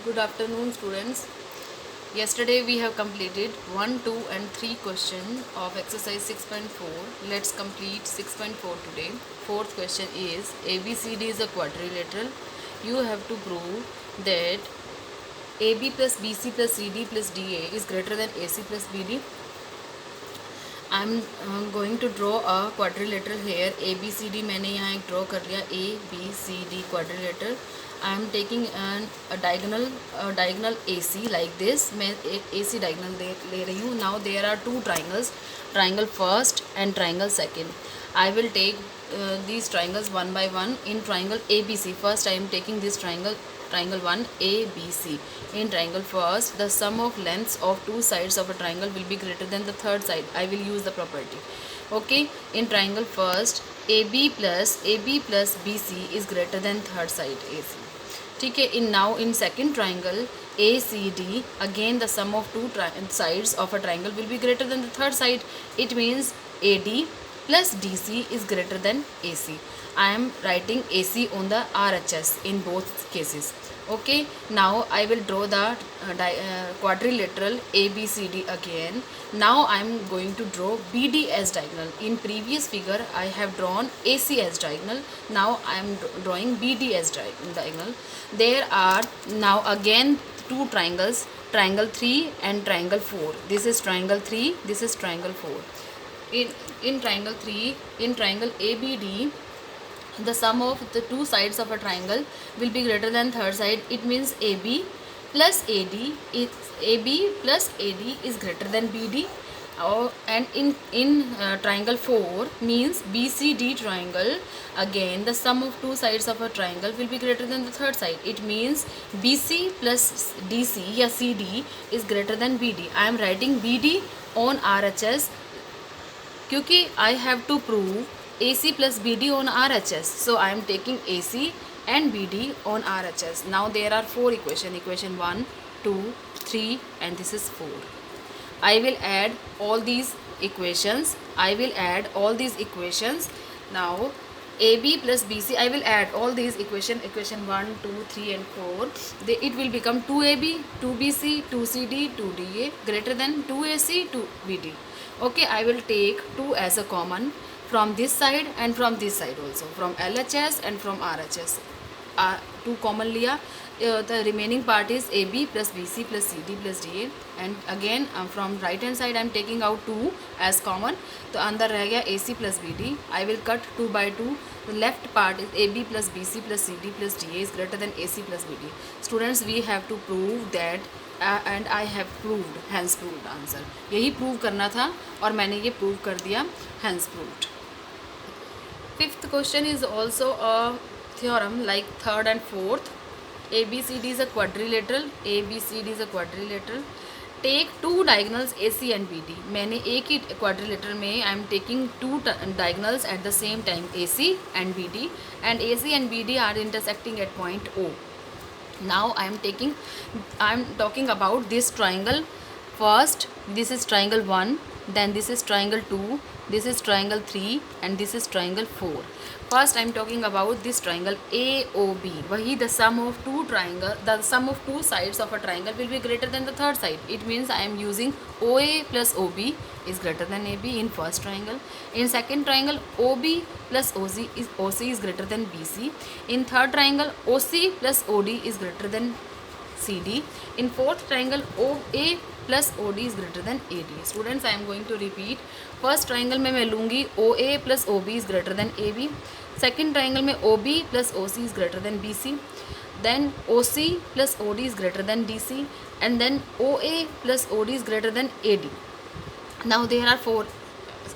Good afternoon, students. Yesterday we have completed 1, 2 and 3 question of exercise 6.4. Let's complete 6.4 today. Fourth question is ABCD is a quadrilateral. You have to prove that AB plus BC plus CD plus DA is greater than AC plus BD. I'm going to draw a quadrilateral here. ABCD मैंने यहाँ एक draw कर लिया ABCD quadrilateral. I am taking a diagonal AC like this. मैं एक AC diagonal ले रही हूँ. Now there are two triangles, triangle first and triangle second. I will take these triangles one by one. In triangle ABC, first I am taking this triangle 1 ABC. In triangle first, the sum of lengths of two sides of a triangle will be greater than the third side. I will use the property. Okay, in triangle first, AB plus BC is greater than third side AC. ठीक है. In second triangle ACD, again the sum of two sides of a triangle will be greater than the third side. It means AD plus DC is greater than AC. I am writing AC on the RHS in both cases. Okay, now I will draw the quadrilateral ABCD again. Now I am going to draw BD as diagonal. In previous figure I have drawn AC as diagonal. Now I am drawing BD as diagonal. There are now again two triangles, triangle 3 and triangle 4. This is triangle 3, this is triangle 4. In triangle 3, in triangle ABD, the sum of the two sides of a triangle will be greater than third side. It means AB plus AD is greater than BD. And in triangle 4 means BCD triangle, again the sum of two sides of a triangle will be greater than the third side. It means BC plus DC या CD is greater than BD. I am writing BD on RHS क्योंकि I have to prove AC plus BD on RHS. So I am taking AC and BD on RHS. Now there are four equations. Equation 1, 2, 3 and this is 4. I will add all these equations. Now AB plus BC, I will add all these equation 1, 2, 3 and 4. It will become 2AB, 2BC, 2CD, 2DA greater than 2AC, 2BD. Okay, I will take 2 as a common from this side and from this side also, from LHS and from RHS. 2 common लिया. The remaining part is AB plus BC plus CD plus DA. And again from right hand side I am taking out 2 as common. तो अंदर रह गया AC plus BD. I will cut 2 by 2. The left part is AB plus BC plus CD plus DA is greater than AC plus BD. Students, we have to prove that and I have proved, hence proved answer. यही prove करना था और मैंने ये prove कर दिया, hence proved. Fifth question is also a theorem like third and fourth. ABCD is a quadrilateral. Take two diagonals AC and BD. मैंने एक ही quadrilateral में I am taking two diagonals at the same time, AC and BD, and AC and BD are intersecting at point O. Now I am talking about this triangle. First, this is triangle 1, then this is triangle 2, this is triangle 3 and this is triangle 4. First I am talking about this triangle AOB. वही the sum of two sides of a triangle will be greater than the third side. It means I am using OA plus OB is greater than AB in first triangle. In second triangle OB plus OC is greater than BC. In third triangle OC plus OD is greater than CD. In fourth triangle OA plus OD is greater than AD. Students, I am going to repeat. First triangle में मैं लूँगी OA plus OB is greater than AB. Second triangle में OB plus OC is greater than BC. Then OC plus OD is greater than DC. And then OA plus OD is greater than AD. Now there are four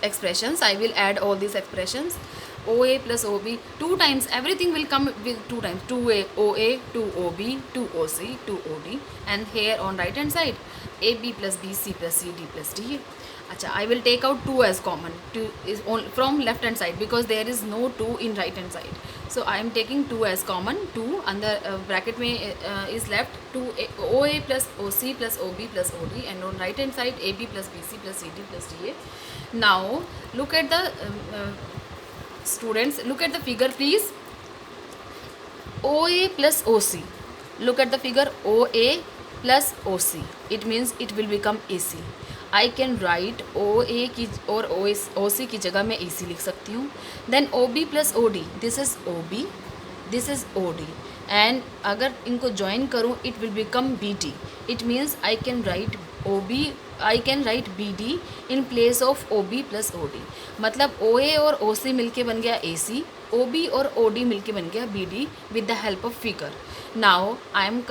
expressions. I will add all these expressions. OA plus OB 2 times, everything will come with 2 times, 2A OA, 2 OB, 2 OC, 2 OD, and here on right hand side AB plus BC plus CD plus DA. Acha, I will take out 2 as common. 2 is on from left hand side because there is no 2 in right hand side. So I am taking 2 as common. 2 under bracket में is left 2 OA plus OC plus OB plus OD, and on right hand side AB plus BC plus CD plus DA. Now look at the students, look at the figure please. OA plus OC, look at the figure, OA plus OC, it means it will become AC. I can write OA की और OC की जगह मैं AC लिख सकती हूँ. Then OB plus OD, this is OB, this is OD, and अगर इनको join करूँ it will become BD. It means I can write BD in place of OB plus OD. मतलब OA और OC मिलके बन गया AC, OB और OD मिलके बन गया BD with the help of figure. Now I am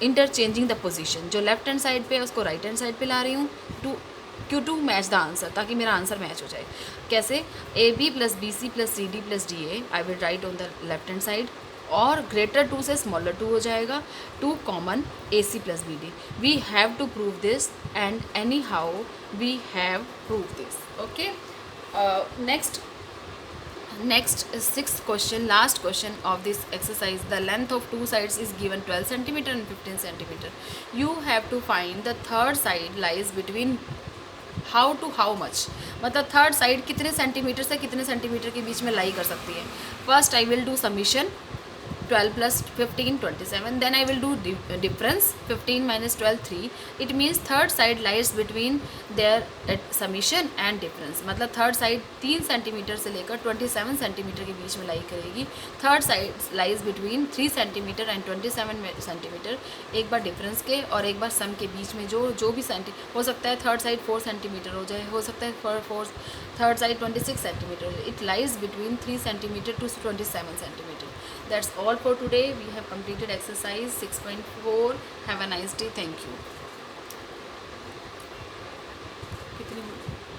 interchanging the position, जो लेफ्ट हैंड साइड पे है उसको राइट हैंड साइड पे ला रही हूँ टू मैच द आंसर, ताकि मेरा आंसर मैच हो जाए. कैसे? AB plus BC plus CD plus DA I will write on the left hand side, और ग्रेटर 2 से स्मॉलर 2 हो जाएगा, 2 common AC plus BD. We have to prove this and anyhow we have prove this. Okay, next sixth question, last question of this exercise. The length of two sides is given 12 centimeter and 15 centimeter. You have to find the third side lies between how to how much. मतलब third side कितने centimetre से कितने centimetre के बीच में लाई कर सकती है. First I will do summation 12 plus 15 27, then I will do difference 15 minus 12 3. It means third side lies between their summation and difference. मतलब थर्ड साइड 3 सेंटीमीटर से लेकर 27 सेंटीमीटर के बीच में लाई करेगी. Third side lies between 3 centimetre and 27 centimetre, एक बार difference के और एक बार सम के बीच में जो भी हो सकता है. थर्ड साइड 4 सेंटीमीटर हो जाए, हो सकता है third side 26 centimetre. It lies between 3 centimetre to 27 centimetre. That's all for today. We have completed exercise 6.4. Have a nice day. Thank you.